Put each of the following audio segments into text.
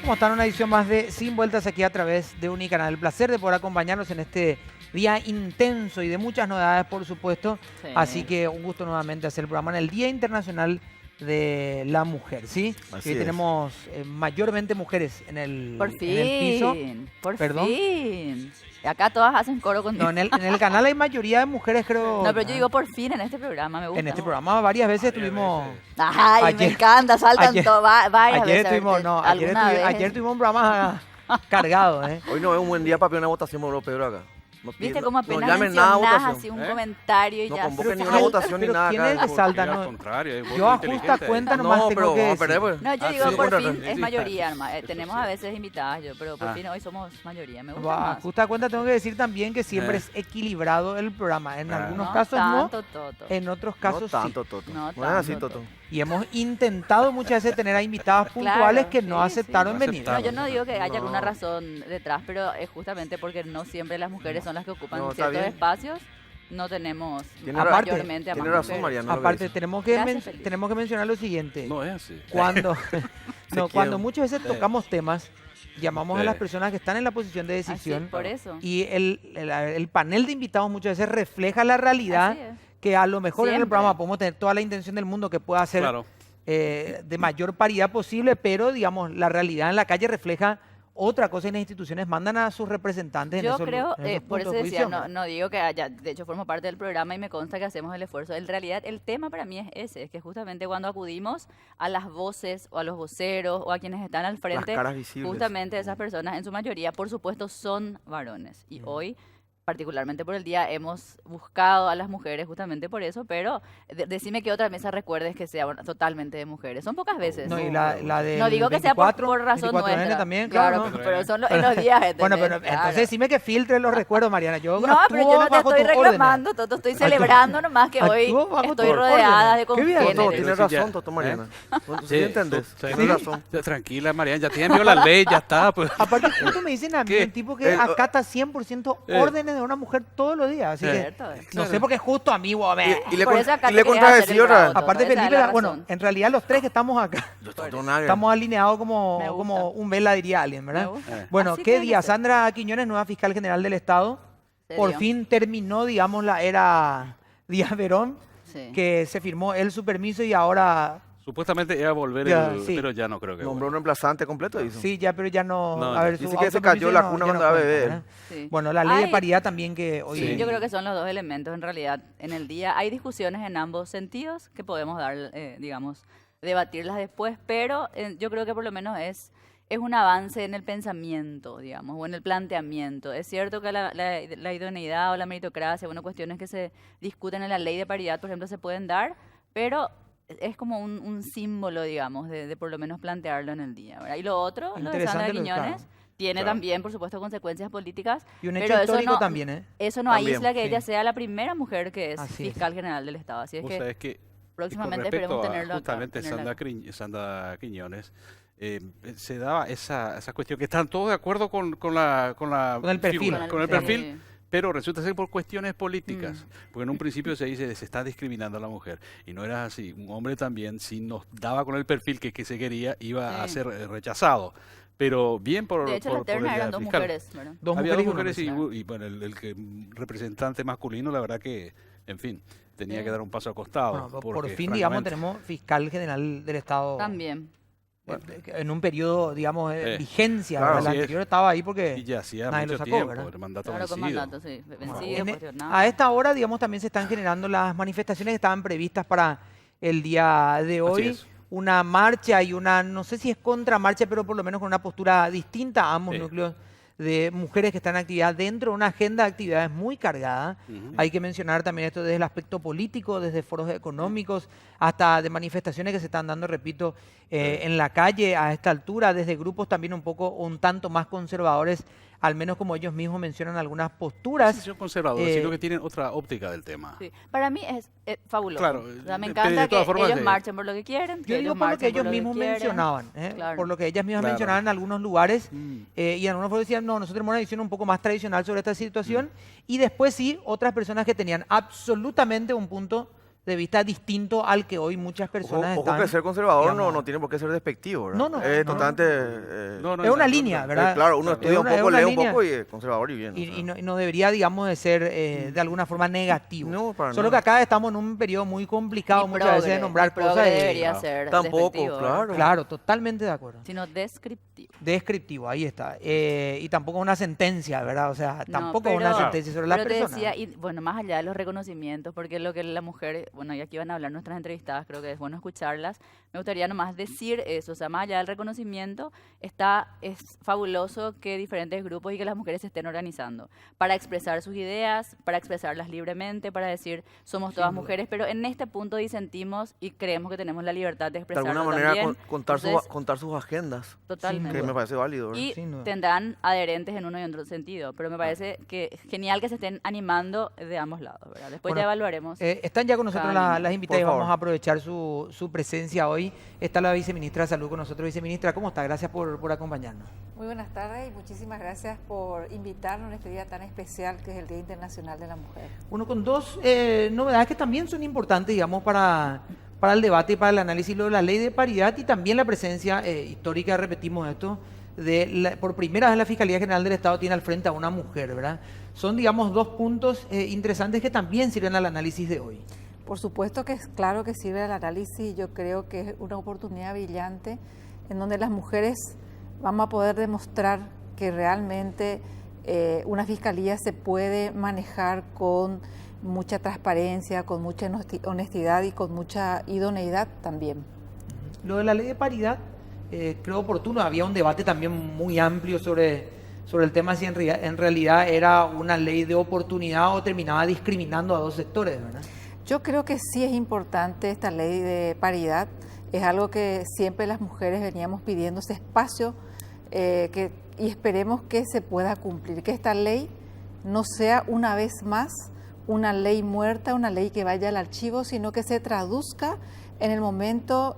¿Cómo están? Una edición más de Sin Vueltas aquí a través de Unicanal. El placer de poder acompañarnos en este día intenso y de muchas novedades, por supuesto. Sí. Así que un gusto nuevamente hacer el programa en el Día Internacional de la Mujer, ¿sí? Así Hoy es. tenemos mayormente mujeres en el, Por en el piso. fin, por ¿Perdón? fin. Acá todas hacen coro conmigo. No, en el canal hay mayoría de mujeres, creo. No, pero yo digo por fin en este programa, me gusta. En este programa varias veces tuvimos... Ay, me Ayer- encanta, saltan ayer- varias Ayer veces. tuvimos, no, ayer tuvimos un programa cargado, ¿eh? Hoy no es un buen día para pedir una votación por Pedro acá. No Viste piden- cómo no apenas llamen nada a mencionás votación. así un ¿Eh? comentario y No ya. convoquen ni Pero una votación ni pero nada ¿quién acá. es el que Porque salta? al No, contrario, hay voto yo a justa inteligente ahí. cuenta nomás No, tengo pero que vamos a decir. perder, pues. No, yo Ah, digo sí, por bueno, fin, es sí. mayoría, hermano. Sí, sí, Tenemos sí. a veces invitadas, pero por Ah. fin hoy somos mayoría, me gusta A más. justa cuenta tengo que decir también que siempre Eh. es equilibrado el programa. En Ah. algunos No casos tanto, no, Toto. en otros No casos tanto, sí. Toto. No No es así, tanto, Toto. Y hemos intentado muchas veces tener a invitadas Claro, puntuales que no sí, sí. aceptaron No venir. No, yo no digo que haya No. alguna razón detrás, pero es justamente porque no siempre las mujeres son las que ocupan No, está ciertos bien. espacios. No tenemos Tiene Aparte- mayormente a más Tiene razón, mujeres. Mariano. lo que Aparte, dice. Gracias, Felipe. tenemos que mencionar lo siguiente. No es así. Cuando, no, cuando quieren. muchas veces tocamos temas, llamamos a Sí. las personas que están en la posición de Así, decisión por eso. y el panel de invitados muchas veces refleja la realidad Así es. que a lo mejor en el Siempre. programa podemos tener toda la intención del mundo que pueda ser Claro. de mayor paridad posible, pero digamos, la realidad en la calle refleja otra cosa y las instituciones mandan a sus representantes en Yo esos, creo, en esos por eso puntos de decía, posición. no digo que haya, de hecho formo parte del programa y me consta que hacemos el esfuerzo. En realidad el tema para mí es ese, es que justamente cuando acudimos a las voces o a los voceros o a quienes están al Las frente, caras visibles. justamente esas personas en su mayoría, por supuesto, son varones. Y hoy, particularmente por el día, hemos buscado a las mujeres justamente por eso, pero decime que otra mesa recuerdes que sea totalmente de mujeres. Son pocas veces. No, y la del No digo que sea 24, por razón 24N nuestra. también, claro, claro, ¿no? pero son en los días. Bueno, pero ¿entendés? entonces Claro. decime que filtre los recuerdos, Mariana. Yo No, pero yo actúo no te bajo estoy tus órdenes. reclamando, Toto, estoy celebrando nomás que hoy Actúo bajo estoy tus rodeada de órdenes. Qué bien. Toto, congéneres. tienes Pero sí, razón, ya. Toto, Mariana. Bueno, Sí, ¿sí entendés? sí. Tienes razón. Tranquila, Mariana, ya tienen la ley, ya está. Pues. Aparte, justo me dicen a mí, ¿Qué? un tipo que acata 100% órdenes de una mujer todos los días. Así que Cierto, no sé por qué justo a mí, güey. Y le Por con- eso acá y le te querías hacer contradecí el otra bravo, vez. Toto. Aparte, Esa es Felipe, la bueno, razón. en realidad los tres que estamos acá, Toto, nada. estamos alineados Me como gusta. un vela, diría alguien, Me ¿verdad? gusta. Bueno, Así ¿qué tiene que día? ser. Sandra Quiñones, nueva fiscal general del Estado, Se por dio. fin terminó, digamos, la era Díaz Verón, Sí. que se firmó él su permiso y ahora, Supuestamente iba a volver, Ya, sí. pero ya no creo que Nombró un vuelva. reemplazante completo, hizo. sí, ya, pero ya no, No, a ver, dice su que se autopermiso cayó ya la no- cuna ya cuando no era cuenta, bebé. ¿verdad? Sí. Bueno, la ley de Ay, paridad también que hoy... Sí, yo creo que son los dos elementos en realidad en el día. Hay discusiones en ambos sentidos que podemos dar, digamos, debatirlas después, pero yo creo que por lo menos es un avance en el pensamiento, digamos, o en el planteamiento. Es cierto que la idoneidad o la meritocracia, bueno, cuestiones que se discuten en la ley de paridad, por ejemplo, se pueden dar, pero es como un símbolo, digamos, de por lo menos plantearlo en el día, ¿verdad? Y lo otro, lo de Sandra Interesante lo- Quiñones, claro. tiene Claro. también, por supuesto, consecuencias políticas, Y un hecho pero eso histórico no, también, ¿eh? eso no También, aísla que sí. ella sea la primera mujer que es Así es. fiscal general del Estado. Así es Vos que sabés que próximamente con respecto esperemos a tenerlo acá. justamente tenerla acá. Sandra Quiñones, se daba esa cuestión que están todos de acuerdo con el perfil. figura, con el Sí. perfil, pero resulta ser por cuestiones políticas, porque en un principio se dice se está discriminando a la mujer y no era así. Un hombre también, si nos daba con el perfil que se quería, iba a Sí. ser rechazado. Pero bien por De hecho, por, las ternas el eran dos fiscal. mujeres, ¿verdad? Dos Había mujeres dos y un hombre. mujeres y, claro. y, bueno, representante masculino, la verdad que, en fin, tenía Sí. que dar un paso al costado. Bueno, por porque, fin, digamos, francamente, tenemos fiscal general del Estado También. en un periodo, digamos, de vigencia. Claro, ¿verdad? El así es. anterior estaba ahí porque... Y ya hacía nadie lo mucho sacó, tiempo, ¿verdad? el mandato Claro, con vencido. mandato, sí. Vencido, En- cuestionado. a esta hora, digamos, también se están generando las manifestaciones que estaban previstas para el día de hoy. es. Una marcha y una, no sé si es contramarcha, pero por lo menos con una postura distinta a ambos Sí. núcleos de mujeres que están en actividad dentro de una agenda de actividades muy cargada. Ujú. Hay que mencionar también esto desde el aspecto político, desde foros económicos, hasta de manifestaciones que se están dando, repito, en la calle a esta altura, desde grupos también un tanto más conservadores, al menos como ellos mismos mencionan algunas posturas. Sí, son conservadores, eh, sino que tienen otra óptica del tema. Sí. Para mí es fabuloso. Claro, O sea, me de encanta que todas formas, ellos marchen por lo que quieren. Yo que digo ellos por lo que marchen ellos lo mismos quieren. mencionaban, Claro. por lo que ellas mismas Claro. mencionaban en algunos lugares, Mm. y en algunos foros decían, no, nosotros tenemos una visión un poco más tradicional sobre esta situación, y después sí, otras personas que tenían absolutamente un punto de vista distinto al que hoy muchas personas Ojo están... que ser conservador digamos, no tiene por qué ser despectivo, ¿verdad? No, no, Es no, totalmente... No, no, es una exacto, línea, no. ¿verdad? claro, uno Es estudia un una- es poco, una lee un línea. poco y es conservador y bien. Y, o sea. y no debería, digamos, de ser de alguna forma negativo. No, para Solo nada. que acá estamos en un periodo muy complicado Ni muchas veces de progre, nombrar ni progre cosas. debería Claro. ser Tampoco, despectivo, ¿verdad? claro. Claro, totalmente de acuerdo. Sino descriptivo. Descriptivo, ahí está. Y tampoco una sentencia, ¿verdad? O sea, No, tampoco una pero- sentencia sobre la pero te persona. decía, y bueno, más allá de los reconocimientos, porque lo que la mujer, bueno, y aquí van a hablar nuestras entrevistadas, creo que es bueno escucharlas, me gustaría nomás decir eso, o sea, más allá del reconocimiento, es fabuloso que diferentes grupos y que las mujeres se estén organizando para expresar sus ideas, para expresarlas libremente, para decir, somos todas duda. mujeres, pero en este punto disentimos y creemos que tenemos la libertad de De expresarlo alguna manera también. contar, Entonces, contar sus agendas, totalmente. que me parece válido, ¿verdad? Y Sin duda. tendrán adherentes en uno y otro sentido, pero me parece que genial que se estén animando de ambos lados, ¿verdad? Después Bueno, ya evaluaremos. Están ya con nosotros Cada línea. las invitadas y Por vamos favor. a aprovechar su presencia hoy. Está la viceministra de Salud con nosotros. Viceministra, ¿cómo está? Gracias por acompañarnos. Muy buenas tardes y muchísimas gracias por invitarnos a este día tan especial que es el Día Internacional de la Mujer. Bueno, con dos novedades que también son importantes, digamos, para el debate y para el análisis, lo de la ley de paridad y también la presencia histórica, repetimos esto, por primera vez la Fiscalía General del Estado tiene al frente a una mujer, ¿verdad? Son, digamos, dos puntos interesantes que también sirven al análisis de hoy. Por supuesto que es claro que sirve al análisis y yo creo que es una oportunidad brillante en donde las mujeres vamos a poder demostrar que realmente una fiscalía se puede manejar con mucha transparencia, con mucha honestidad y con mucha idoneidad también. Lo de la ley de paridad, creo oportuno, había un debate también muy amplio sobre el tema si en realidad era una ley de oportunidad o terminaba discriminando a dos sectores, ¿verdad? Yo creo que sí es importante esta ley de paridad, es algo que siempre las mujeres veníamos pidiendo, ese espacio y esperemos que se pueda cumplir, que esta ley no sea una vez más una ley muerta, una ley que vaya al archivo, sino que se traduzca en el momento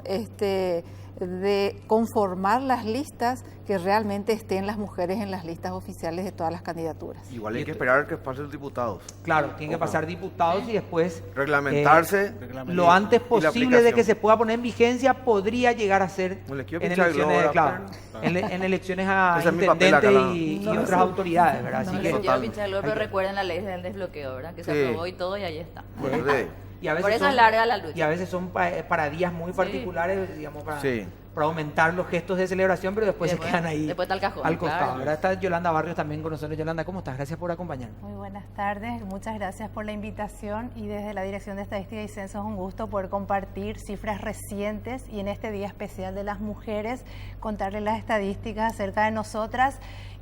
de conformar las listas, que realmente estén las mujeres en las listas oficiales de todas las candidaturas. Igual hay que esperar que pasen los diputados. Claro, tienen que pasar diputados y después Reglamentarse. lo antes Y la posible de que aplicación. se pueda poner en vigencia podría llegar a ser No les quiero en pinchar el globo elecciones, ahora, claro, en elecciones a Ese es mi papel intendentes acá, ¿no? y otras autoridades, ¿verdad? No Así les que, quiero Total. pinchar el globo, pero Hay que- recuerden la ley del desbloqueo, ¿verdad? Que se Sí. aprobó y todo y ahí está. Bueno, sí. y a veces Por eso son- es larga la lucha. Y a veces son para días muy Sí. particulares, digamos, Sí. para aumentar los gestos de celebración, pero después Y se quedan ahí después está el cajón, al costado. claro. ¿Verdad? Está Yolanda Barrios también con nosotros. Yolanda, ¿cómo estás? Gracias por acompañarnos. Muy buenas tardes, muchas gracias por la invitación y desde la Dirección de Estadística y Censo es un gusto poder compartir cifras recientes y en este Día Especial de las Mujeres contarles las estadísticas acerca de nosotras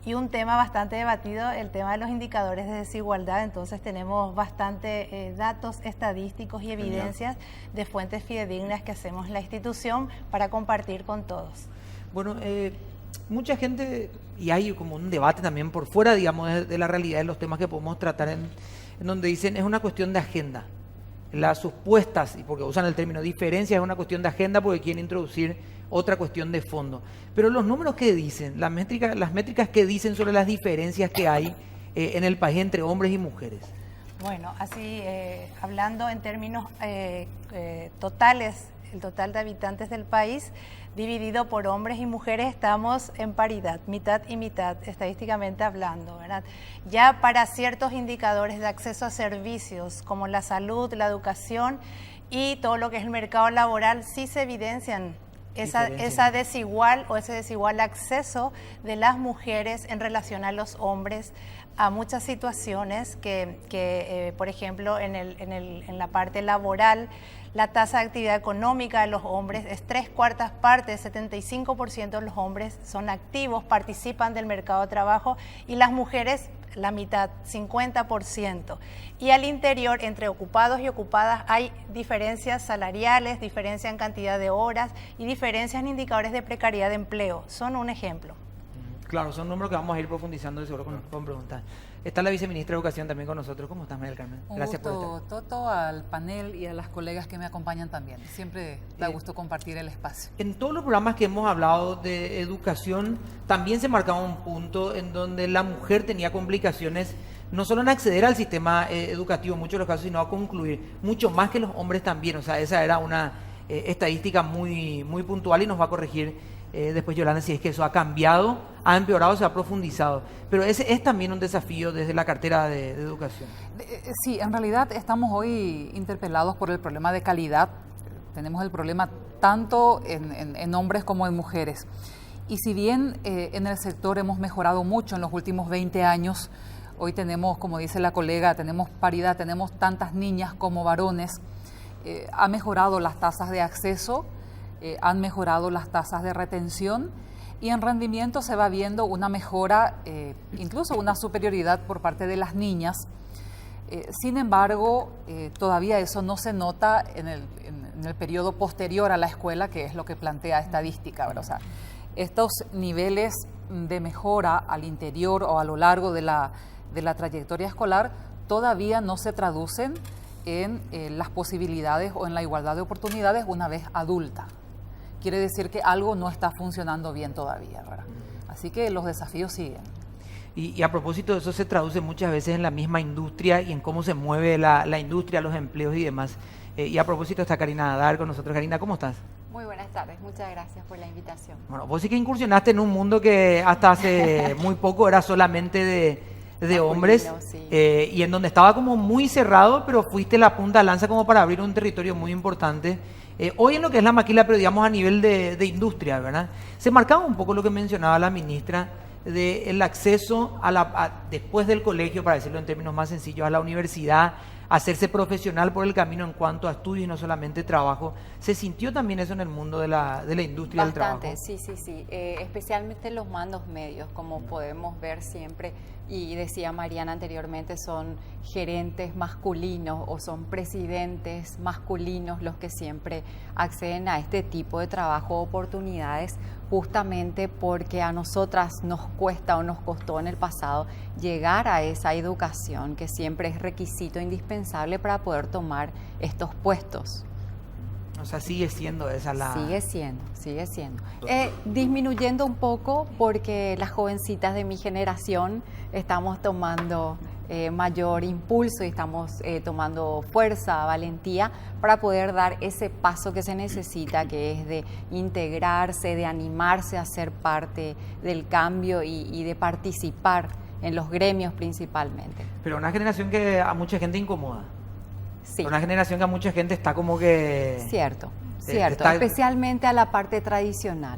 y un tema bastante debatido, el tema de los indicadores de desigualdad. Entonces tenemos bastante datos estadísticos y evidencias de fuentes fidedignas que hacemos en la institución para compartir con todos. Bueno, mucha gente, y hay como un debate también por fuera, digamos, de la realidad de los temas que podemos tratar en donde dicen es una cuestión de agenda. Las supuestas, y porque usan el término diferencia, es una cuestión de agenda porque quieren introducir otra cuestión de fondo. Pero los números que dicen, las métricas que dicen sobre las diferencias que hay en el país entre hombres y mujeres. Bueno, así hablando en términos totales, el total de habitantes del país dividido por hombres y mujeres estamos en paridad, mitad y mitad, estadísticamente hablando, ¿verdad? Ya para ciertos indicadores de acceso a servicios como la salud, la educación y todo lo que es el mercado laboral, sí se evidencian esa desigual o ese desigual acceso de las mujeres en relación a los hombres a muchas situaciones que por ejemplo, en la parte laboral, la tasa de actividad económica de los hombres es 3/4 partes, 75% de los hombres son activos, participan del mercado de trabajo y las mujeres la mitad, 50%. Y al interior, entre ocupados y ocupadas, hay diferencias salariales, diferencia en cantidad de horas y diferencias en indicadores de precariedad de empleo. Son un ejemplo. Claro, son números que vamos a ir profundizando seguro con preguntas. Está la viceministra de Educación también con nosotros. ¿Cómo estás, María del Carmen? Gracias por estar. Toto, al panel y a las colegas que me acompañan también. Siempre da gusto compartir el espacio. En todos los programas que hemos hablado de educación, también se marcaba un punto en donde la mujer tenía complicaciones no solo en acceder al sistema educativo en muchos de los casos, sino a concluir, mucho más que los hombres también. O sea, esa era una estadística muy, muy puntual y nos va a corregir después Yolanda si es que eso ha cambiado, ha empeorado, se ha profundizado. Pero ese es también un desafío desde la cartera de educación. Sí, en realidad estamos hoy interpelados por el problema de calidad. Tenemos el problema tanto en hombres como en mujeres. Y si bien en el sector hemos mejorado mucho en los últimos 20 años, hoy tenemos, como dice la colega, tenemos paridad, tenemos tantas niñas como varones, ha mejorado las tasas de acceso, han mejorado las tasas de retención y en rendimiento se va viendo una mejora, incluso una superioridad por parte de las niñas. Sin embargo, todavía eso no se nota en el periodo posterior a la escuela, que es lo que plantea estadística, ¿verdad? O sea, estos niveles de mejora al interior o a lo largo de la trayectoria escolar todavía no se traducen en las posibilidades o en la igualdad de oportunidades una vez adulta. Quiere decir que algo no está funcionando bien todavía, ¿verdad? Así que los desafíos siguen. Y a propósito de eso se traduce muchas veces en la misma industria y en cómo se mueve la industria, los empleos y demás. Y a propósito está Karina Hadar con nosotros. Karina, ¿cómo estás? Muy buenas tardes, muchas gracias por la invitación. Bueno, vos sí que incursionaste en un mundo que hasta hace muy poco era solamente de hombres, sí. Y en donde estaba como muy cerrado, pero fuiste la punta de lanza como para abrir un territorio muy importante. Hoy en lo que es la maquila, pero digamos a nivel de industria, ¿verdad? Se marcaba un poco lo que mencionaba la ministra, del acceso después del colegio, para decirlo en términos más sencillos, a la universidad, hacerse profesional por el camino en cuanto a estudios y no solamente trabajo. ¿Se sintió también eso en el mundo de la industria del trabajo? Bastante, sí. Especialmente en los mandos medios, como podemos ver siempre, y decía Mariana anteriormente, son gerentes masculinos o son presidentes masculinos los que siempre acceden a este tipo de trabajo o oportunidades, justamente porque a nosotras nos cuesta o nos costó en el pasado llegar a esa educación que siempre es requisito indispensable para poder tomar estos puestos. O sea, sigue siendo esa la... Sigue siendo. Disminuyendo un poco porque las jovencitas de mi generación estamos tomando mayor impulso y estamos tomando fuerza, valentía para poder dar ese paso que se necesita, que es de integrarse, de animarse a ser parte del cambio y de participar en los gremios principalmente. Pero una generación que a mucha gente incomoda. Sí. Una generación que a mucha gente está como que... Cierto, está- especialmente a la parte tradicional.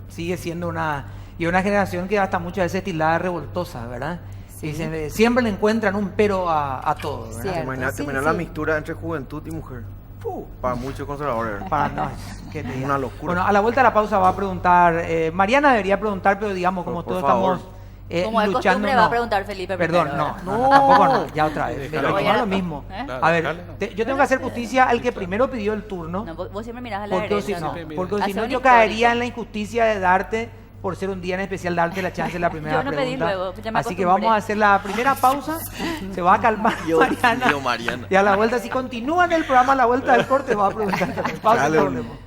Sigue siendo una generación que hasta muchas veces tildada de revoltosa, ¿verdad? Sí. Y siempre le encuentran un pero a todo, ¿verdad? Cierto. Imagínate sí, la sí. mixtura entre juventud y mujer. Para muchos conservadores. ¿Qué te diga? Una locura. Bueno, a la vuelta de la pausa va a preguntar, Mariana debería preguntar, pero digamos, como Por todos favor. estamos Como de luchando... costumbre va a preguntar Felipe Perdón, primero, no, ¿verdad? tampoco no, ya otra vez. Déjale. Pero no es lo mismo. Claro, A ver, déjale. yo tengo que hacer justicia al que primero pidió el turno. No, vos siempre mirás a la Porque si derecha. no, Siempre porque mira. si no Hace yo un caería histórico. en la injusticia de darte, por ser un día en especial, darte la chance de la primera Yo no pedí pregunta. luego, ya me Así que acostumbré. vamos a hacer la primera pausa, se va a calmar Mariana. Mariana. Y a la vuelta, si continúan el programa, a la vuelta del corte va a preguntar también. Pausa y Dale, volvemos.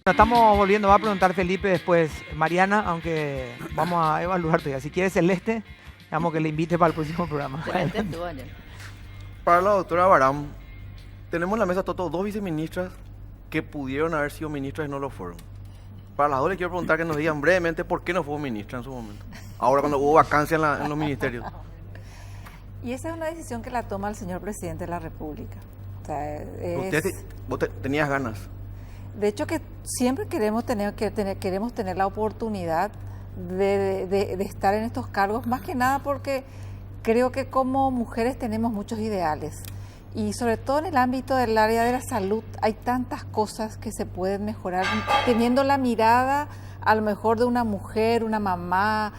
Estamos volviendo, va a preguntar Felipe después, Mariana, aunque vamos a evaluarte. Si quieres Celeste, digamos que le invite para el próximo programa. Celeste estuvo ayer. Para la doctora Baram, tenemos en la mesa Toto dos viceministras que pudieron haber sido ministras y no lo fueron. Para las dos les quiero preguntar que nos digan brevemente por qué no fue ministra en su momento. Ahora cuando hubo vacancia en los ministerios. Y esa es una decisión que la toma el señor presidente de la República. O sea, Vos tenías ganas. de hecho, que siempre queremos tener la oportunidad de estar en estos cargos, más que nada porque creo que como mujeres tenemos muchos ideales. Y sobre todo en el ámbito del área de la salud hay tantas cosas que se pueden mejorar, teniendo la mirada a lo mejor de una mujer, una mamá.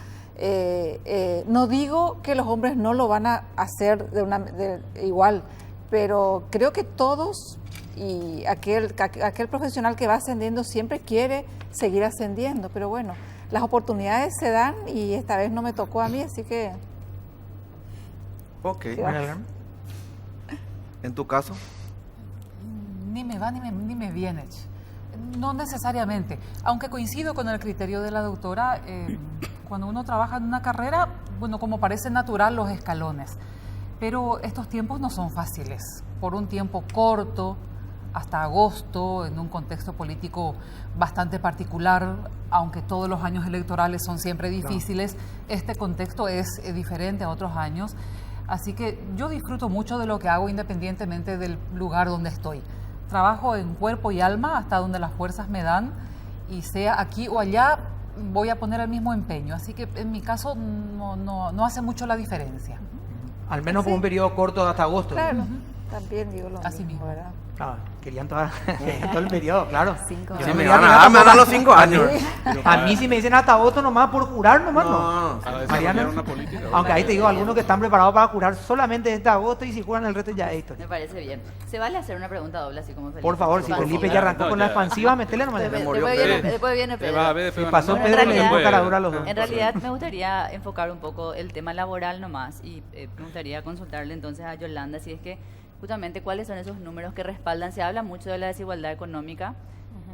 No digo que los hombres no lo van a hacer igual, pero creo que todos, y aquel profesional que va ascendiendo siempre quiere seguir ascendiendo, pero bueno, las oportunidades se dan y esta vez no me tocó a mí, así que... Ok. María Belén. ¿En tu caso? Ni me va ni me viene. No necesariamente, aunque coincido con el criterio de la doctora, cuando uno trabaja en una carrera, bueno, como parece natural los escalones, pero estos tiempos no son fáciles. Por un tiempo corto, hasta agosto, en un contexto político bastante particular, aunque todos los años electorales son siempre difíciles, este contexto es diferente a otros años. Así que yo disfruto mucho de lo que hago independientemente del lugar donde estoy. Trabajo en cuerpo y alma hasta donde las fuerzas me dan, y sea aquí o allá voy a poner el mismo empeño. Así que en mi caso no hace mucho la diferencia. Al menos por un periodo corto hasta agosto. Claro, también digo lo Así mismo, mismo. ¿verdad? Claro, querían todo el periodo, claro. 5 Yo Si no me me van iba a dar, me tampoco dan los 5 años. A mí si me dicen hasta agosto nomás por jurar nomás no. No, Para Mariana, desarrollar una política. aunque ahí te digo, algunos que están preparados para jurar solamente este agosto, y si juran el resto ya es historia. Me parece bien. ¿Se vale hacer una pregunta doble así como Felipe? Por favor, si Vale. Felipe ya, ya arrancó no, con la ya. expansiva, metele nomás. Después, murió después Pedro. viene, después viene Te Pedro. va a ver, después Si van a- pasó Bueno, Pedro, en le dio realidad- cara dura a los dos. En realidad me gustaría enfocar un poco el tema laboral nomás, y me gustaría consultarle entonces a Yolanda si es que justamente cuáles son esos números que respaldan. Se habla mucho de la desigualdad económica,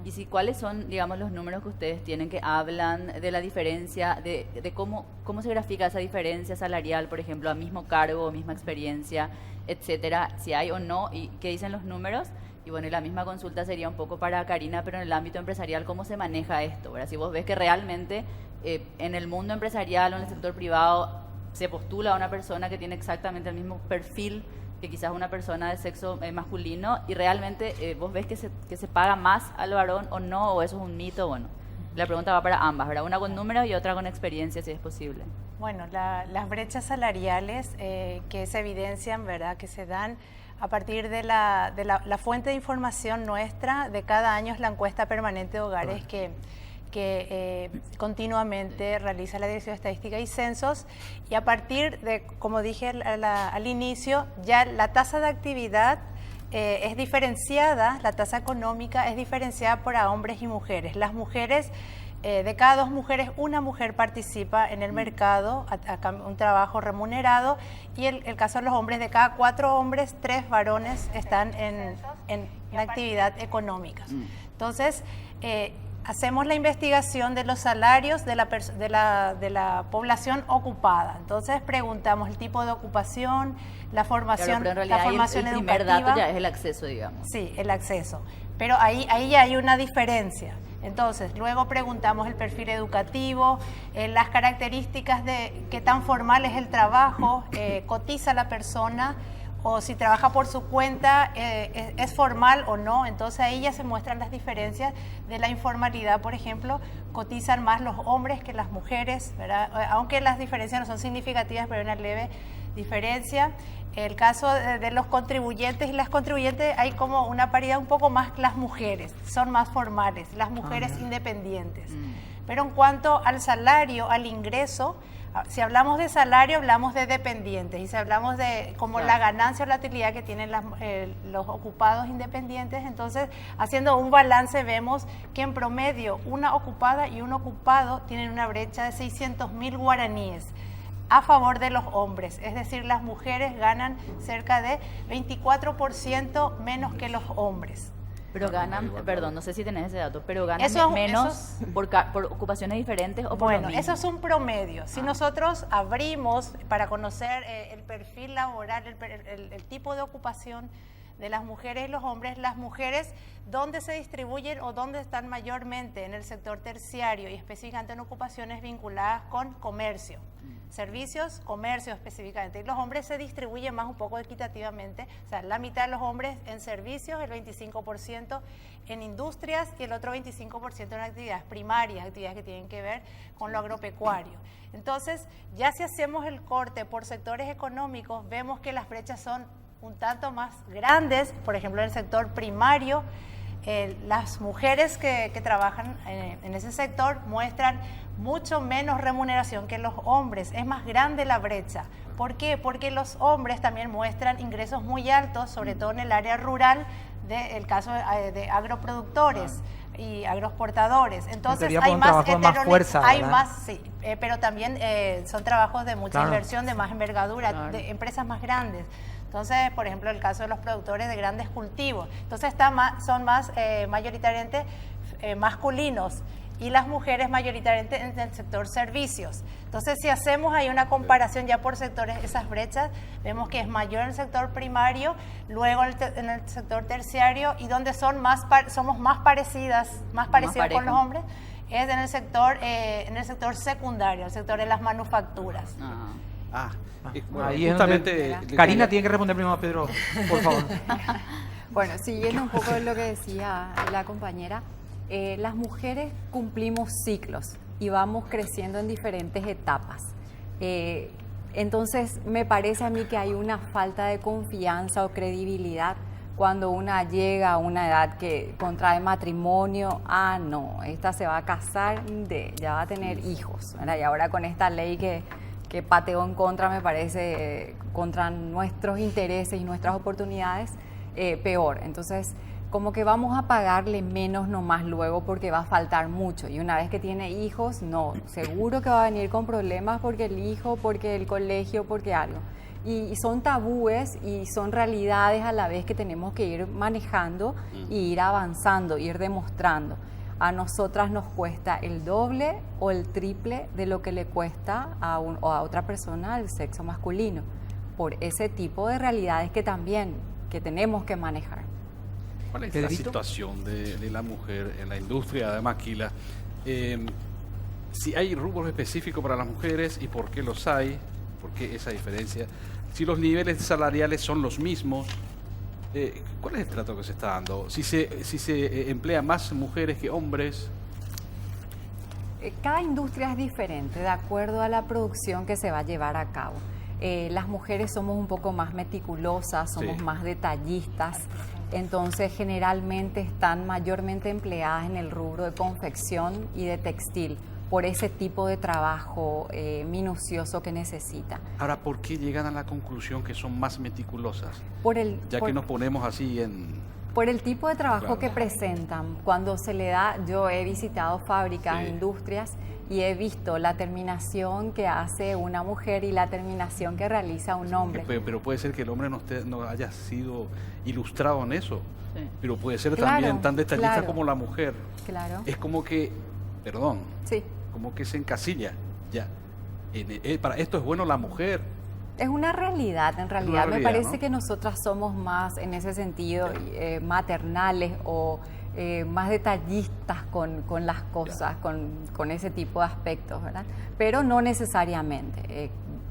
y si cuáles son, digamos, los números que ustedes tienen que hablan de la diferencia, de cómo se grafica esa diferencia salarial, por ejemplo, a mismo cargo, misma experiencia, etcétera, si hay o no, y qué dicen los números. Y bueno, y la misma consulta sería un poco para Karina, pero en el ámbito empresarial, ¿cómo se maneja esto? ¿Verdad? Si vos ves que realmente en el mundo empresarial o en el sector privado se postula a una persona que tiene exactamente el mismo perfil que quizás una persona de sexo masculino, y realmente vos ves que se paga más al varón o no, o eso es un mito. Bueno, la pregunta va para ambas, ¿verdad? Una con números y otra con experiencia, si es posible. Bueno, las brechas salariales que se evidencian, ¿verdad? Que se dan a partir de la fuente de información nuestra de cada año, es la encuesta permanente de hogares que continuamente realiza la Dirección de Estadística y Censos, y a partir de, como dije al inicio, ya la tasa de actividad es diferenciada, la tasa económica es diferenciada para hombres y mujeres. Las mujeres, de cada 2 mujeres, una mujer participa en el mercado a un trabajo remunerado, y el caso de los hombres, de cada 4 hombres, 3 varones están en la actividad económica. Entonces, hacemos la investigación de los salarios de la población ocupada. Entonces preguntamos el tipo de ocupación, la formación, Claro, pero en realidad la ahí formación el primer educativa. dato ya es el acceso, digamos. Sí, el acceso. Pero ahí ya hay una diferencia. Entonces, luego preguntamos el perfil educativo, las características de qué tan formal es el trabajo, cotiza la persona, o si trabaja por su cuenta, es formal o no. Entonces ahí ya se muestran las diferencias de la informalidad. Por ejemplo, cotizan más los hombres que las mujeres, ¿verdad? Aunque las diferencias no son significativas, pero hay una leve diferencia. El caso de los contribuyentes y las contribuyentes, hay como una paridad un poco más. Las mujeres son más formales, las mujeres independientes. Pero en cuanto al salario, al ingreso, si hablamos de salario, hablamos de dependientes, y si hablamos de como la ganancia o la utilidad que tienen los ocupados independientes, entonces haciendo un balance vemos que en promedio una ocupada y un ocupado tienen una brecha de 600.000 guaraníes a favor de los hombres, es decir, las mujeres ganan cerca de 24% menos que los hombres. Pero ganan, perdón, no sé si tenés ese dato, pero ganan Eso- menos por ocupaciones diferentes o por Bueno, lo mismo. eso es un promedio. Si nosotros abrimos para conocer el perfil laboral, el tipo de ocupación de las mujeres y los hombres, las mujeres, ¿dónde se distribuyen o dónde están mayormente? En el sector terciario, y específicamente en ocupaciones vinculadas con comercio. Servicios, comercio específicamente. Y los hombres se distribuyen más un poco equitativamente, o sea, la mitad de los hombres en servicios, el 25% en industrias y el otro 25% en actividades primarias, actividades que tienen que ver con lo agropecuario. Entonces, ya si hacemos el corte por sectores económicos, vemos que las brechas son un tanto más grandes. Por ejemplo, en el sector primario, las mujeres que trabajan en ese sector muestran mucho menos remuneración que los hombres, es más grande la brecha. ¿Por qué? Porque los hombres también muestran ingresos muy altos, sobre todo en el área rural, el caso de agroproductores y agroexportadores. Entonces teoría, hay por un más trabajo de más fuerza, hay ¿verdad? más, sí, pero también son trabajos de mucha Claro. inversión, de más envergadura, Claro. de empresas más grandes. Entonces, por ejemplo, el caso de los productores de grandes cultivos. Entonces, son más mayoritariamente masculinos y las mujeres mayoritariamente en el sector servicios. Entonces, si hacemos ahí una comparación ya por sectores, esas brechas, vemos que es mayor en el sector primario, luego en el sector terciario, y donde somos más parecidos con los hombres, es en el sector secundario, el sector de las manufacturas. Bueno, ahí es donde Karina tiene que responder primero a Pedro, por favor. Bueno, siguiendo un poco de lo que decía la compañera, las mujeres cumplimos ciclos y vamos creciendo en diferentes etapas. Entonces, me parece a mí que hay una falta de confianza o credibilidad cuando una llega a una edad que contrae matrimonio. No, esta se va a casar, ya va a tener hijos, ¿verdad? Y ahora con esta ley que pateó en contra, me parece, contra nuestros intereses y nuestras oportunidades, peor. Entonces, como que vamos a pagarle menos nomás luego porque va a faltar mucho. Y una vez que tiene hijos, no, seguro que va a venir con problemas porque el hijo, porque el colegio, porque algo. Y son tabúes y son realidades a la vez que tenemos que ir manejando y ir avanzando, ir demostrando. A nosotras nos cuesta el doble o el triple de lo que le cuesta a otra persona del sexo masculino, por ese tipo de realidades que tenemos que manejar. ¿Cuál es la situación de la mujer en la industria de maquila? Si hay rubros específicos para las mujeres y por qué los hay, por qué esa diferencia, si los niveles salariales son los mismos, ¿cuál es el trato que se está dando? Si se emplea más mujeres que hombres. Cada industria es diferente de acuerdo a la producción que se va a llevar a cabo. Las mujeres somos un poco más meticulosas, somos más detallistas, entonces generalmente están mayormente empleadas en el rubro de confección y de textil, por ese tipo de trabajo minucioso que necesita. Ahora, ¿por qué llegan a la conclusión que son más meticulosas? Que nos ponemos así por el tipo de trabajo que presentan. Cuando se le da, yo he visitado fábricas, industrias, y he visto la terminación que hace una mujer y la terminación que realiza un hombre. Pero puede ser que el hombre no haya sido ilustrado en eso, pero puede ser Claro, también tan detallista claro. como la mujer. Claro. Es como que, perdón, Sí. como que se encasilla ya. Para esto es bueno la mujer. Es una realidad, en realidad. Me realidad, parece ¿no? que nosotras somos más, en ese sentido, maternales o más detallistas con las cosas, con ese tipo de aspectos, ¿verdad? Pero no necesariamente.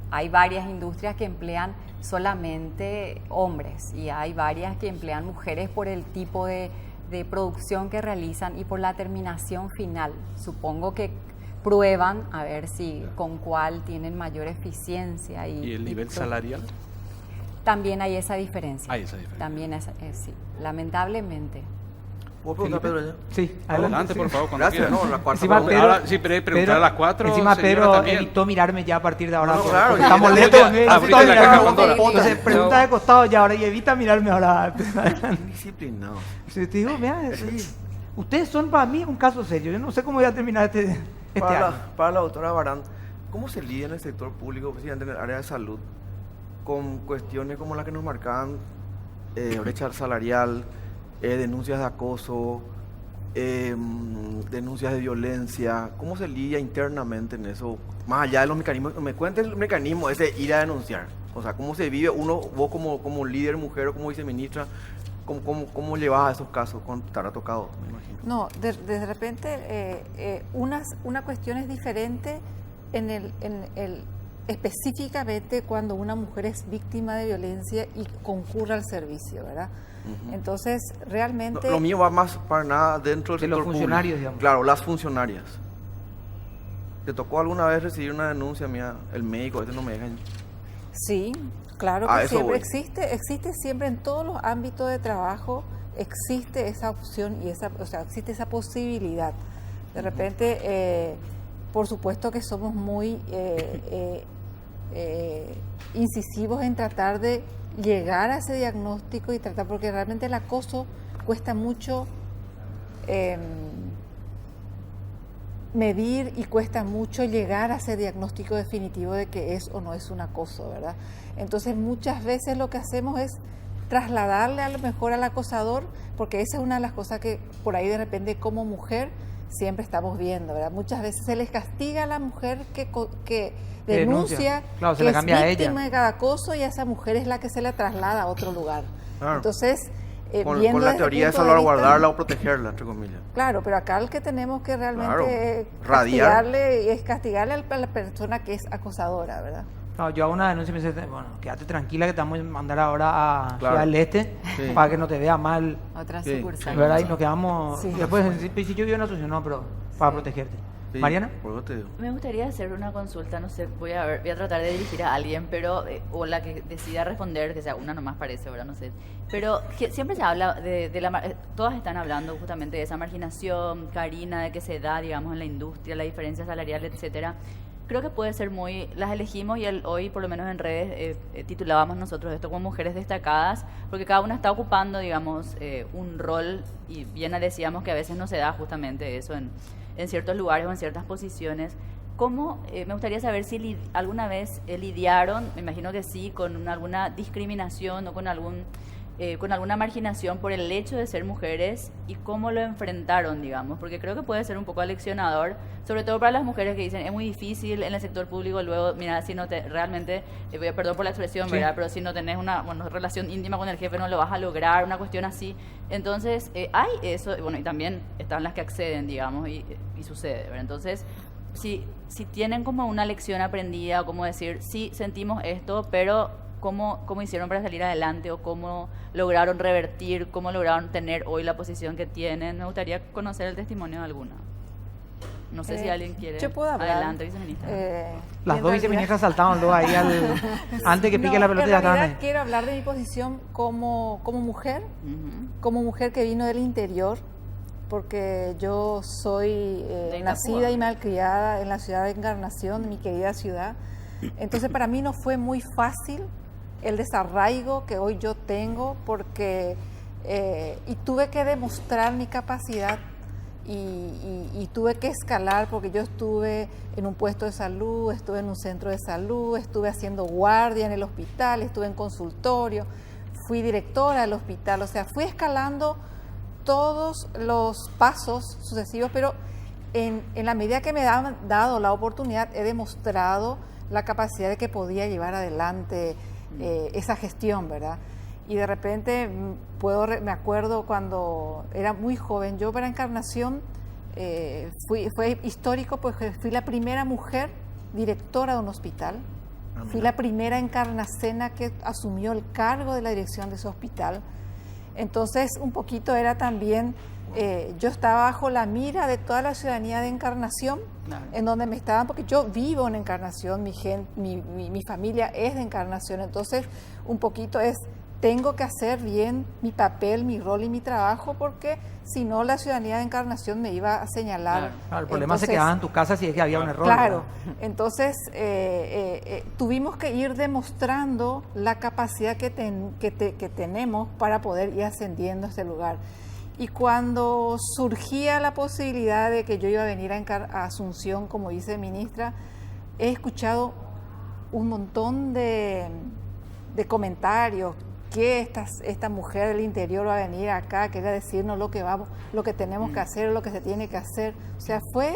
Hay varias industrias que emplean solamente hombres y hay varias que emplean mujeres por el tipo de producción que realizan y por la terminación final. Supongo que prueban a ver si con cuál tienen mayor eficiencia. ¿Y el nivel salarial? También hay esa diferencia. Hay esa diferencia. También sí, lamentablemente. ¿Puedo preguntar, Pedro, ya? Sí, Adelante, por favor. cuando Gracias, quieras. no, la cuarta Encima pregunta. Pedro- Ahora sí, preguntar a las 4. Encima señora, Pedro también. evitó mirarme ya a partir de ahora. No, porque claro, está y- molesto. abriste evitó la mirarme. caja con Entonces pregunta de costado ya ahora y evita mirarme ahora. Disciplinado. Si te digo, mira, ustedes son para mí un caso serio. Yo no sé cómo voy a terminar este año. Para la doctora Barán, ¿cómo se lidia en el sector público, especialmente en el área de salud, con cuestiones como las que nos marcaban brecha salarial, denuncias de acoso, denuncias de violencia? ¿Cómo se lidia internamente en eso? Más allá de los mecanismos, me cuenta el mecanismo ese ir a denunciar. O sea, ¿cómo se vive vos como líder mujer o como viceministra? ¿Cómo llevas a esos casos cuando te habrá tocado, me imagino? No, de repente una cuestión es diferente específicamente cuando una mujer es víctima de violencia y concurre al servicio, ¿verdad? Ujú. Entonces, realmente... No, lo mío va más para nada dentro del De los sector funcionarios, público. digamos. Claro, las funcionarias. ¿Te tocó alguna vez recibir una denuncia mía? El médico, a veces no me dejan. Sí, claro A que eso siempre voy. existe siempre en todos los ámbitos de trabajo, existe esa opción y existe esa posibilidad. De repente, por supuesto que somos muy incisivos en tratar de llegar a ese diagnóstico y tratar, porque realmente el acoso cuesta mucho medir y cuesta mucho llegar a ese diagnóstico definitivo de que es o no es un acoso, ¿verdad? Entonces muchas veces lo que hacemos es trasladarle a lo mejor al acosador, porque esa es una de las cosas que por ahí de repente como mujer siempre estamos viendo, ¿verdad? Muchas veces se les castiga a la mujer que denuncia, claro, se que le es cambia a ella. víctima de cada acoso, y a esa mujer es la que se la traslada a otro lugar. Claro. Entonces, Con viendo la desde teoría de el punto vista- salvaguardarla o protegerla, entre comillas. Claro, pero acá el que tenemos que realmente Claro, radiar. castigarle a la persona que es acosadora, ¿verdad? No, yo hago una denuncia y me dice, bueno, quédate tranquila que te vamos a mandar ahora a Claro. Ciudad del Este Sí. para que no te vea mal, Otra Sí. sucursal. ¿verdad? Y nos quedamos, Sí. y después, si yo vivo en Asunción, no, pero para protegerte. Sí, Mariana. Por eso te digo. Me gustaría hacer una consulta, no sé, voy a tratar de dirigir a alguien, pero o la que decida responder, que sea una nomás parece, ¿verdad? No sé. Pero siempre se habla todas están hablando justamente de esa marginación, Karina, de que se da, digamos, en la industria, la diferencia salarial, etcétera. Creo que puede ser las elegimos y hoy, por lo menos en redes, titulábamos nosotros esto como mujeres destacadas, porque cada una está ocupando, digamos, un rol, y bien decíamos que a veces no se da justamente eso en ciertos lugares o en ciertas posiciones. ¿Cómo, me gustaría saber si alguna vez lidiaron, me imagino que sí, con alguna discriminación o con alguna marginación por el hecho de ser mujeres, y cómo lo enfrentaron, digamos? Porque creo que puede ser un poco aleccionador, sobre todo para las mujeres que dicen, es muy difícil en el sector público, luego, mira, si no te, realmente, perdón por la expresión, Sí. ¿verdad? Pero si no tenés una relación íntima con el jefe, no lo vas a lograr, una cuestión así. Entonces, hay eso, bueno, y también están las que acceden, digamos, y sucede, ¿verdad? Entonces, si tienen como una lección aprendida, como decir, sí, sentimos esto, pero ¿cómo hicieron para salir adelante, o cómo lograron revertir, cómo lograron tener hoy la posición que tienen? Me gustaría conocer el testimonio de alguna. No sé si alguien quiere. Yo puedo hablar. Adelante, viceministra. Y Las en dos realidad- viceministras saltaban luego ahí antes que pique la pelota en ya estaban realidad ahí. quiero hablar de mi posición como mujer, Ujú. como mujer que vino del interior, porque yo soy De nacida Itapúa. y malcriada en la ciudad de Encarnación, mi querida ciudad. Entonces para mí no fue muy fácil el desarraigo que hoy yo tengo, porque y tuve que demostrar mi capacidad y tuve que escalar, porque yo estuve en un puesto de salud, estuve en un centro de salud, estuve haciendo guardia en el hospital, estuve en consultorio, fui directora del hospital, o sea, fui escalando todos los pasos sucesivos, pero en la medida que me han dado la oportunidad, he demostrado la capacidad de que podía llevar adelante esa gestión, ¿verdad? Y de repente me acuerdo cuando era muy joven, yo para Encarnación fue histórico, porque fui la primera mujer directora de un hospital, fui la primera encarnacena que asumió el cargo de la dirección de ese hospital. Entonces, un poquito era también, yo estaba bajo la mira de toda la ciudadanía de Encarnación, Claro. en donde me estaban, porque yo vivo en Encarnación, mi familia es de Encarnación, entonces un poquito tengo que hacer bien mi papel, mi rol y mi trabajo, porque si no la ciudadanía de Encarnación me iba a señalar. Claro. Claro, el problema se Entonces, quedaba en tu casa si es que había un error. Claro, ¿verdad? entonces tuvimos que ir demostrando la capacidad que tenemos para poder ir ascendiendo a este lugar. Y cuando surgía la posibilidad de que yo iba a venir a Asunción como viceministra, he escuchado un montón de comentarios, que esta mujer del interior va a venir acá, que va a decirnos lo que tenemos que hacer, lo que se tiene que hacer. O sea, fue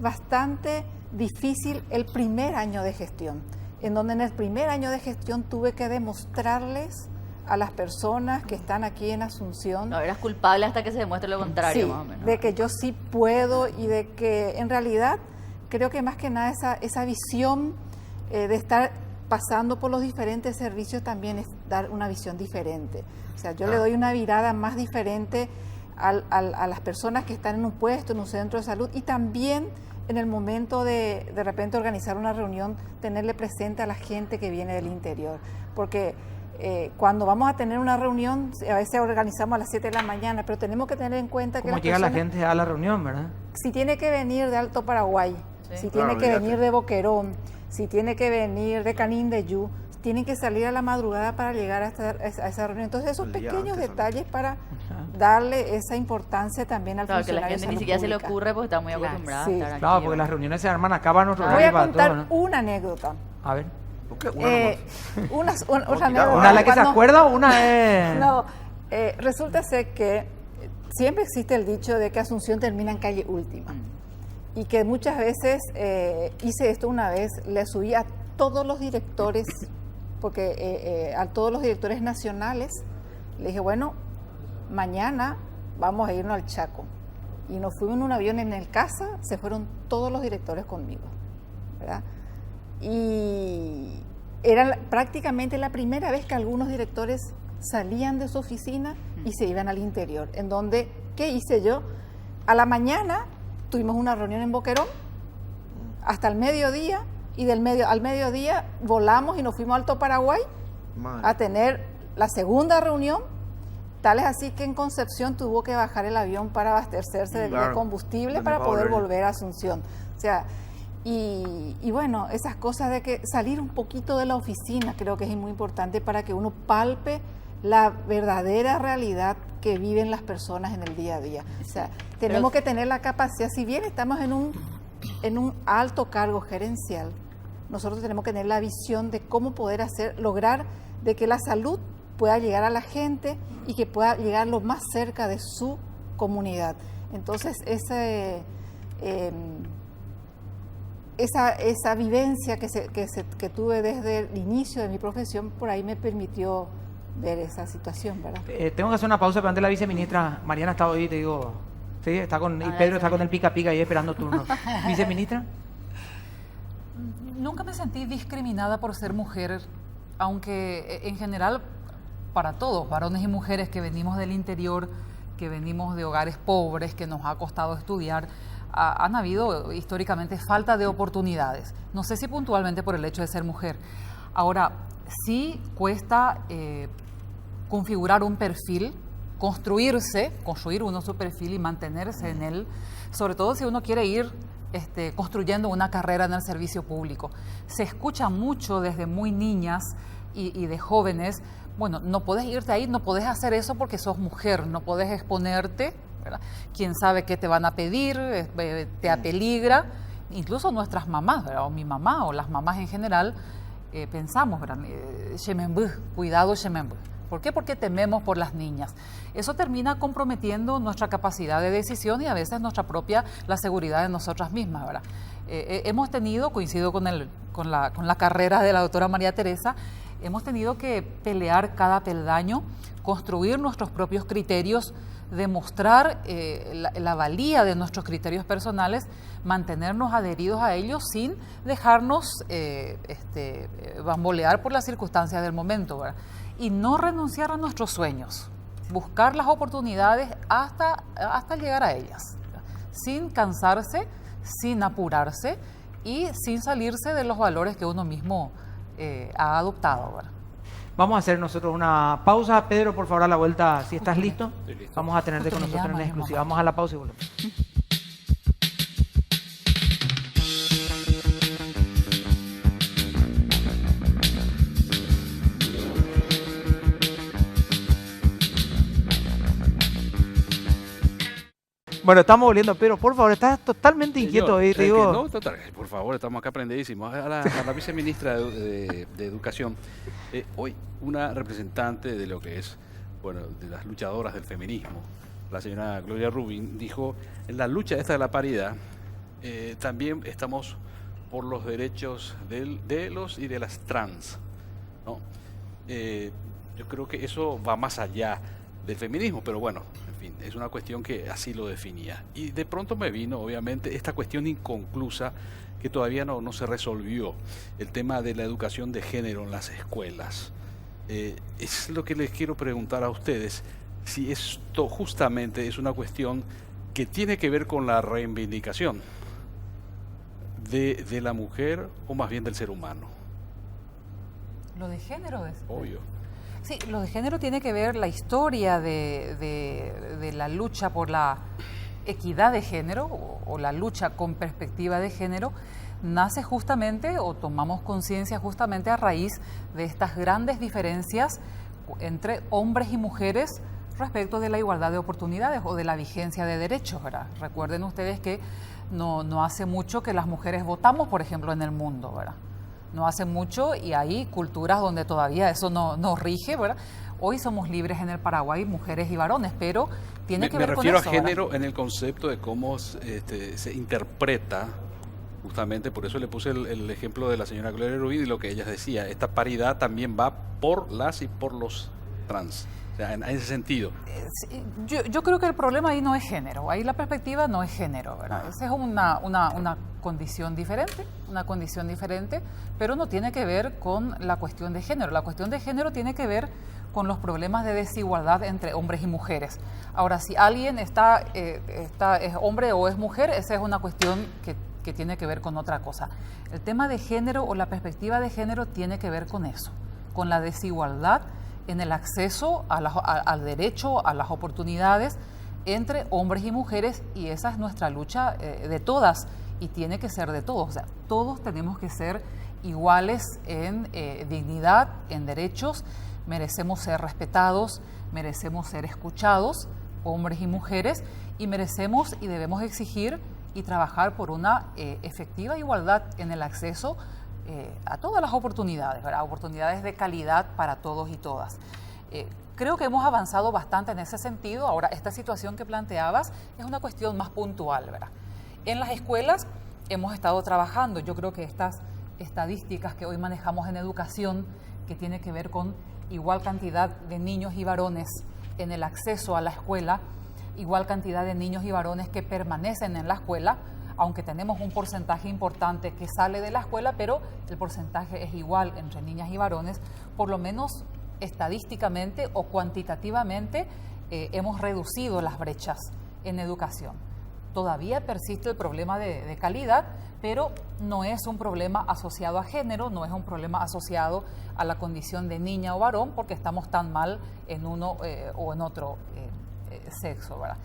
bastante difícil el primer año de gestión, en donde en el primer año de gestión tuve que demostrarles a las personas que están aquí en Asunción, No, eras culpable hasta que se demuestre lo contrario, sí, más o menos. de que yo sí puedo, y de que en realidad creo que más que nada esa visión de estar pasando por los diferentes servicios también es dar una visión diferente. O sea, yo le doy una mirada más diferente a las personas que están en un puesto, en un centro de salud, y también en el momento de repente organizar una reunión, tenerle presente a la gente que viene del interior. Porque cuando vamos a tener una reunión, a veces organizamos a las 7 de la mañana, pero tenemos que tener en cuenta que ¿Cómo las llega la personas, gente a la reunión, verdad? si tiene que venir de Alto Paraguay, Sí. si Claro, tiene que olvídate. venir de Boquerón, si tiene que venir de Canindeyú, tienen que salir a la madrugada para llegar a esa reunión. Entonces esos El día pequeños antes, detalles para darle esa importancia también al Claro, que la funcionario de gente ni salud siquiera se le pública. ocurre porque está muy Claro, acostumbrada sí. a estar aquí. Claro, porque ¿verdad? las reuniones se arman acá para nuestro Voy horario a y para contar todo, ¿no? una anécdota. A ver. ¿Por qué? Una nomás. Otra tirado. anécdota. ¿Una es la que se Cuando- acuerda o una es...? No, resulta ser que siempre existe el dicho de que Asunción termina en calle última. Y que muchas veces, hice esto una vez, le subí a todos los directores, porque a todos los directores nacionales, le dije, bueno, mañana vamos a irnos al Chaco. Y nos fuimos en un avión en el CASA, se fueron todos los directores conmigo, ¿verdad? Y era prácticamente la primera vez que algunos directores salían de su oficina y se iban al interior, en donde, ¿qué hice yo? A la mañana tuvimos una reunión en Boquerón, hasta el mediodía, y al mediodía volamos y nos fuimos a Alto Paraguay Madre. a tener la segunda reunión. Tal es así que en Concepción tuvo que bajar el avión para abastecerse de Claro, combustible de para poder volver. volver a Asunción. O sea, y bueno, esas cosas de que salir un poquito de la oficina creo que es muy importante para que uno palpe la verdadera realidad que viven las personas en el día a día. O sea, tenemos que tener la capacidad, si bien estamos en un alto cargo gerencial, nosotros tenemos que tener la visión de cómo poder lograr de que la salud pueda llegar a la gente y que pueda llegar lo más cerca de su comunidad. Entonces, esa vivencia que tuve desde el inicio de mi profesión, por ahí me permitió ver esa situación, ¿verdad? Tengo que hacer una pausa, pero antes la viceministra, Mariana está hoy, te digo, sí, está con, y Pedro está con el pica pica ahí esperando turno. Viceministra. Nunca me sentí discriminada por ser mujer, aunque en general para todos, varones y mujeres que venimos del interior, que venimos de hogares pobres, que nos ha costado estudiar, han habido históricamente falta de oportunidades. No sé si puntualmente por el hecho de ser mujer. Ahora, sí cuesta configurar un perfil, construir uno su perfil y mantenerse en él, sobre todo si uno quiere ir construyendo una carrera en el servicio público. Se escucha mucho desde muy niñas y de jóvenes, bueno, no podés irte ahí, no podés hacer eso porque sos mujer, no podés exponerte, ¿verdad? Quién sabe qué te van a pedir, te apeligra. Incluso nuestras mamás, ¿verdad? O mi mamá o las mamás en general, pensamos, ¿verdad? Cuidado, ¿por qué? Porque tememos por las niñas. Eso termina comprometiendo nuestra capacidad de decisión y a veces la seguridad de nosotras mismas, ¿verdad? Hemos tenido, coincido con la carrera de la doctora María Teresa, hemos tenido que pelear cada peldaño, construir nuestros propios criterios, demostrar la valía de nuestros criterios personales, mantenernos adheridos a ellos sin dejarnos bambolear por las circunstancias del momento, ¿verdad? Y no renunciar a nuestros sueños, buscar las oportunidades hasta llegar a ellas, ¿verdad? Sin cansarse, sin apurarse y sin salirse de los valores que uno mismo ha adoptado, ¿verdad? Vamos a hacer nosotros una pausa. Pedro, por favor, a la vuelta, si estás listo. Estoy listo. Vamos a tenerte con Justo me nosotros en llama, exclusiva. mamá. Vamos a la pausa y volvemos. Bueno, estamos volviendo, Pedro, por favor, estás totalmente inquieto hoy, te digo. No, total, por favor, estamos acá aprendidísimos. A la viceministra de Educación, hoy una representante de lo que es, bueno, de las luchadoras del feminismo, la señora Gloria Rubin, dijo, en la lucha esta de la paridad, también estamos por los derechos de los y de las trans, ¿no? Yo creo que eso va más allá del feminismo, pero bueno, en fin, es una cuestión que así lo definía. Y de pronto me vino, obviamente, esta cuestión inconclusa que todavía no se resolvió, el tema de la educación de género en las escuelas. Es lo que les quiero preguntar a ustedes, si esto justamente es una cuestión que tiene que ver con la reivindicación de la mujer o más bien del ser humano. Lo de género es... Obvio. Sí, lo de género tiene que ver la historia de la lucha por la equidad de género o la lucha con perspectiva de género, nace justamente o tomamos conciencia justamente a raíz de estas grandes diferencias entre hombres y mujeres respecto de la igualdad de oportunidades o de la vigencia de derechos, ¿verdad? Recuerden ustedes que no hace mucho que las mujeres votamos, por ejemplo, en el mundo, ¿verdad? No hace mucho y hay culturas donde todavía eso no rige, ¿verdad? Hoy somos libres en el Paraguay, mujeres y varones, pero tiene que ver con eso. Me refiero a género, ¿verdad?, en el concepto de cómo se interpreta, justamente por eso le puse el ejemplo de la señora Gloria Rubin y lo que ella decía, esta paridad también va por las y por los trans. O sea, en ese sentido. Yo creo que el problema ahí no es género, ahí la perspectiva no es género, ¿verdad? Esa es una condición diferente, pero no tiene que ver con la cuestión de género. La cuestión de género tiene que ver con los problemas de desigualdad entre hombres y mujeres. Ahora, si alguien es hombre o es mujer, esa es una cuestión que tiene que ver con otra cosa. El tema de género o la perspectiva de género tiene que ver con eso, con la desigualdad en el acceso al derecho, a las oportunidades entre hombres y mujeres, y esa es nuestra lucha de todas y tiene que ser de todos. O sea, todos tenemos que ser iguales en dignidad, en derechos, merecemos ser respetados, merecemos ser escuchados, hombres y mujeres, y merecemos y debemos exigir y trabajar por una efectiva igualdad en el acceso a todas las oportunidades, ¿verdad? Oportunidades de calidad para todos y todas. Creo que hemos avanzado bastante en ese sentido. Ahora, esta situación que planteabas es una cuestión más puntual, ¿verdad? En las escuelas hemos estado trabajando. Yo creo que estas estadísticas que hoy manejamos en educación, que tiene que ver con igual cantidad de niños y varones en el acceso a la escuela, igual cantidad de niños y varones que permanecen en la escuela, aunque tenemos un porcentaje importante que sale de la escuela, pero el porcentaje es igual entre niñas y varones, por lo menos estadísticamente o cuantitativamente hemos reducido las brechas en educación. Todavía persiste el problema de calidad, pero no es un problema asociado a género, no es un problema asociado a la condición de niña o varón, porque estamos tan mal en uno o en otro sexo, ¿verdad?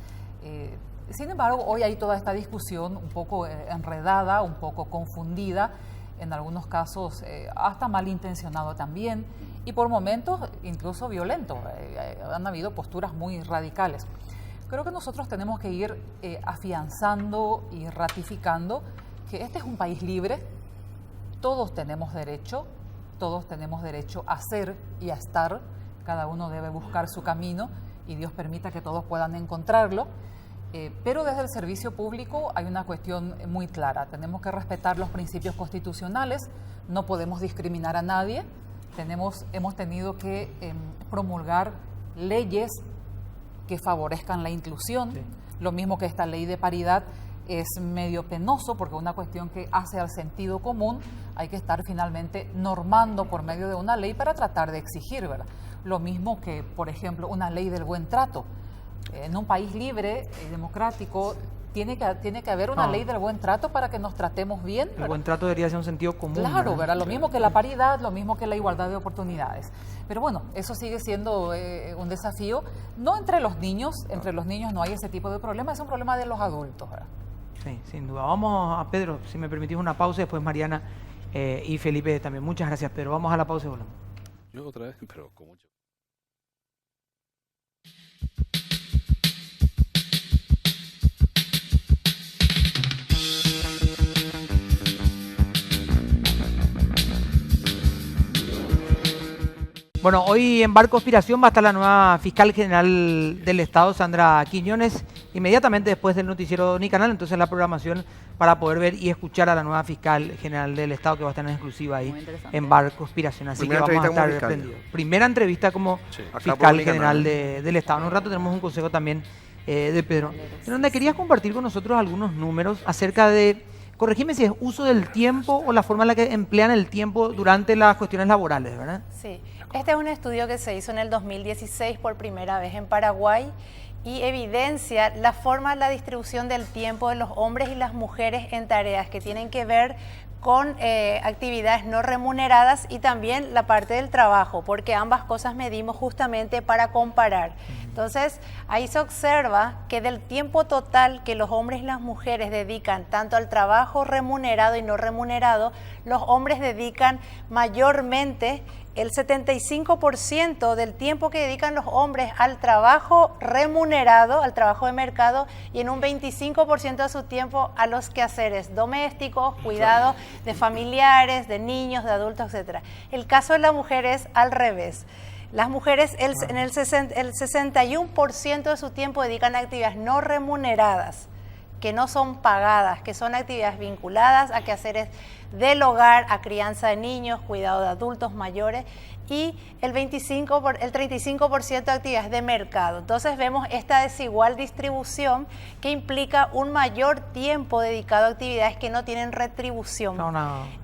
Sin embargo, hoy hay toda esta discusión un poco enredada, un poco confundida, en algunos casos hasta malintencionado también, y por momentos incluso violento. Han habido posturas muy radicales. Creo que nosotros tenemos que ir afianzando y ratificando que este es un país libre, todos tenemos derecho a ser y a estar, cada uno debe buscar su camino y Dios permita que todos puedan encontrarlo. Pero desde el servicio público hay una cuestión muy clara. Tenemos que respetar los principios constitucionales, no podemos discriminar a nadie. Hemos tenido que promulgar leyes que favorezcan la inclusión. Sí. Lo mismo que esta ley de paridad es medio penoso porque es una cuestión que hace al sentido común. Hay que estar finalmente normando por medio de una ley para tratar de exigir, ¿verdad? Lo mismo que, por ejemplo, una ley del buen trato. En un país libre y democrático tiene que haber una ley del buen trato para que nos tratemos bien, ¿verdad? El buen trato debería ser un sentido común. Claro, ¿verdad? Lo mismo que la paridad, lo mismo que la igualdad de oportunidades. Pero bueno, eso sigue siendo un desafío. No entre los niños no hay ese tipo de problema, es un problema de los adultos, ¿verdad? Sí, sin duda. Vamos a Pedro, si me permitís una pausa, después Mariana y Felipe también. Muchas gracias, Pedro. Vamos a la pausa y volvemos. Yo otra vez, pero con mucho. Bueno, hoy en Bar Conspiración va a estar la nueva fiscal general del Estado, Sandra Quiñones, inmediatamente después del noticiero Nicanal, entonces la programación para poder ver y escuchar a la nueva fiscal general del Estado que va a estar en exclusiva ahí en Bar Conspiración, así que vamos a estar prendidos. Primera entrevista como fiscal general del Estado. En un rato tenemos un consejo también de Pedro, en donde querías compartir con nosotros algunos números acerca de, corregime si es uso del tiempo o la forma en la que emplean el tiempo durante las cuestiones laborales, ¿verdad? Sí. Este es un estudio que se hizo en el 2016 por primera vez en Paraguay y evidencia la forma, la distribución del tiempo de los hombres y las mujeres en tareas que tienen que ver con actividades no remuneradas y también la parte del trabajo, porque ambas cosas medimos justamente para comparar. Entonces, ahí se observa que del tiempo total que los hombres y las mujeres dedican tanto al trabajo remunerado y no remunerado, los hombres dedican mayormente el 75% del tiempo que dedican los hombres al trabajo remunerado, al trabajo de mercado, y en un 25% de su tiempo a los quehaceres domésticos, cuidado de familiares, de niños, de adultos, etc. El caso de la mujer es al revés. Las mujeres el 61% de su tiempo dedican a actividades no remuneradas, que no son pagadas, que son actividades vinculadas a quehaceres del hogar, a crianza de niños, cuidado de adultos mayores, y el 35% de actividades de mercado. Entonces vemos esta desigual distribución que implica un mayor tiempo dedicado a actividades que no tienen retribución.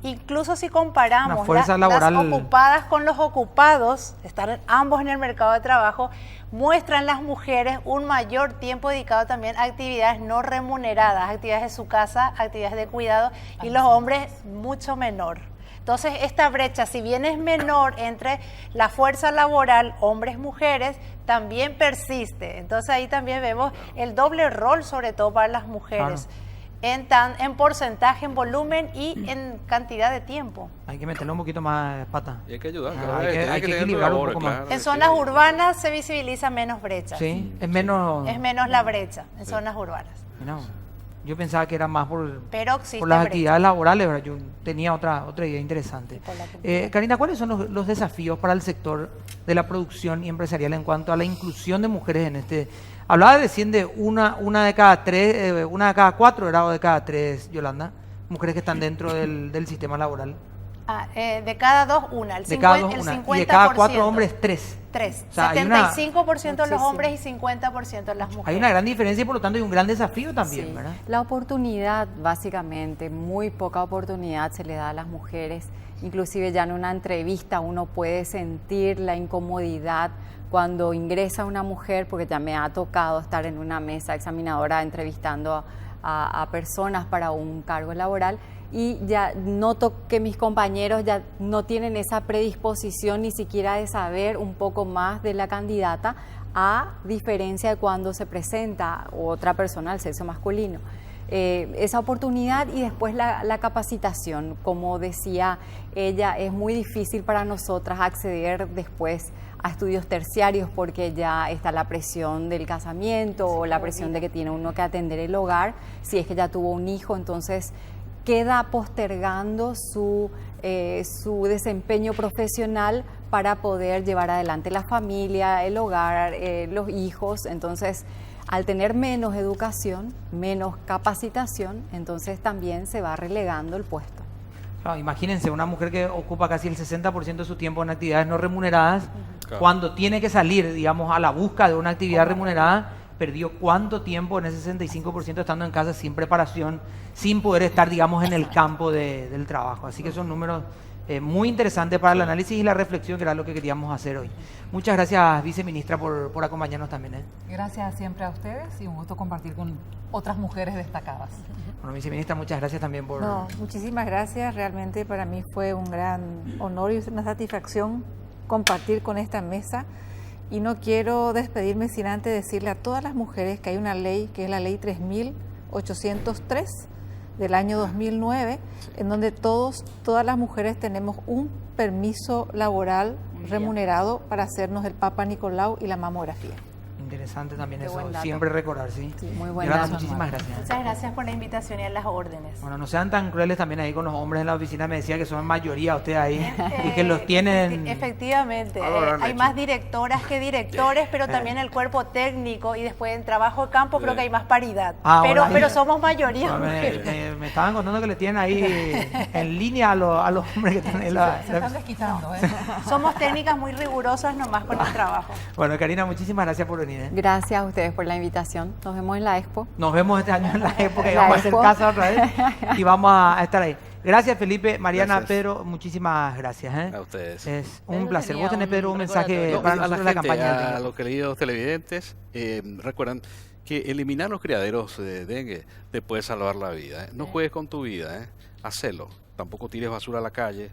Incluso si comparamos las ocupadas con los ocupados, están ambos en el mercado de trabajo, muestran las mujeres un mayor tiempo dedicado también a actividades no remuneradas, actividades de su casa, actividades de cuidado, y los hombres mucho menor. Entonces, esta brecha, si bien es menor entre la fuerza laboral, hombres-mujeres, también persiste. Entonces, ahí también vemos el doble rol, sobre todo para las mujeres, en porcentaje, en volumen y en cantidad de tiempo. Hay que meterle un poquito más pata. Y hay que ayudar. Hay que equilibrar un poco más. En zonas urbanas se visibiliza menos brechas. Sí, es menos la brecha en zonas urbanas. No. Yo pensaba que era más por las actividades laborales, ¿verdad? Yo tenía otra idea interesante. Karina, ¿cuáles son los desafíos para el sector de la producción y empresarial en cuanto a la inclusión de mujeres en este? Hablaba recién de una de cada tres, una de cada cuatro, ¿verdad? O de cada tres, Yolanda, mujeres que están dentro del sistema laboral. De cada dos, una. El 50%. Y de cada cuatro hombres, tres. O sea, 75% los hombres y 50% las mujeres. Hay una gran diferencia y por lo tanto hay un gran desafío también, ¿verdad? La oportunidad, básicamente, muy poca oportunidad se le da a las mujeres. Inclusive ya en una entrevista uno puede sentir la incomodidad cuando ingresa una mujer, porque ya me ha tocado estar en una mesa examinadora entrevistando a personas para un cargo laboral, y ya noto que mis compañeros ya no tienen esa predisposición ni siquiera de saber un poco más de la candidata, a diferencia de cuando se presenta otra persona al sexo masculino. Esa oportunidad y después la capacitación, como decía ella, es muy difícil para nosotras acceder después a estudios terciarios porque ya está la presión del casamiento o la presión de que tiene uno que atender el hogar, si es que ya tuvo un hijo, entonces queda postergando su desempeño profesional para poder llevar adelante la familia, el hogar, los hijos. Entonces, al tener menos educación, menos capacitación, entonces también se va relegando el puesto. Claro, imagínense, una mujer que ocupa casi el 60% de su tiempo en actividades no remuneradas, cuando tiene que salir, digamos, a la busca de una actividad remunerada, perdió cuánto tiempo en ese 65% estando en casa sin preparación, sin poder estar, digamos, en el campo del trabajo. Así que son números muy interesantes para el análisis y la reflexión, que era lo que queríamos hacer hoy. Muchas gracias, viceministra, por acompañarnos también. Gracias siempre a ustedes y un gusto compartir con otras mujeres destacadas. Bueno, viceministra, muchas gracias también por... Muchísimas gracias. Realmente para mí fue un gran honor y una satisfacción compartir con esta mesa. Y no quiero despedirme sin antes decirle a todas las mujeres que hay una ley, que es la ley 3.803 del año 2009, en donde todas las mujeres tenemos un permiso laboral remunerado para hacernos el Papa Nicolau y la mamografía. Interesante también eso, siempre recordar, ¿sí? Muy buen dato. Muchísimas gracias. Muchas gracias por la invitación y a las órdenes. Bueno, no sean tan crueles también ahí con los hombres en la oficina, me decía que son mayoría ustedes ahí y que los tienen... Efectivamente, hay más directoras que directores, pero también el cuerpo técnico y después en trabajo de campo creo que hay más paridad, pero somos mayoría mujeres. Me estaban contando que le tienen ahí en línea a los hombres que están en la... Se están desquitando, Somos técnicas muy rigurosas nomás con el trabajo. Bueno, Karina, muchísimas gracias por venir. Gracias a ustedes por la invitación. Nos vemos en la Expo. Nos vemos este año en la Expo, que vamos a hacer casa otra vez y vamos a estar ahí. Gracias, Felipe, Mariana, Pedro, muchísimas gracias. A ustedes. Es un placer. Vos tenés, Pedro, un mensaje para nosotros en la campaña. A los queridos televidentes, recuerden que eliminar los criaderos de dengue te puede salvar la vida. No juegues con tu vida, hacelo. Tampoco tires basura a la calle,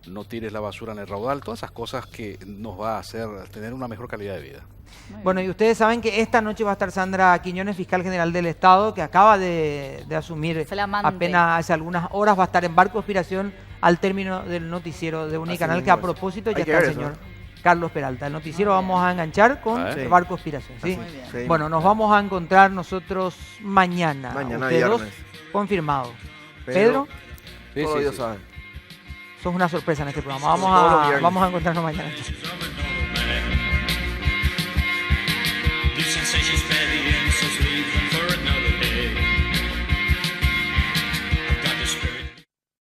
no tires la basura en el raudal, todas esas cosas que nos va a hacer tener una mejor calidad de vida. Bueno, y ustedes saben que esta noche va a estar Sandra Quiñones, fiscal general del Estado, que acaba de asumir apenas hace algunas horas, va a estar en Barco Inspiración al término del noticiero de Unicanal, Así que a mismo es. propósito ya Hay que está el ver eso, señor Carlos Peralta. El noticiero vamos a enganchar con Sí. Barco Conspiración, ¿sí? Muy bien. Sí. Bueno, nos vamos a encontrar nosotros mañana. Mañana Ustedes dos, viernes. confirmado. Pedro, Sí, todo sí, Dios sí. sabe. sos una sorpresa en este programa. Todos los viernes. Vamos a encontrarnos mañana.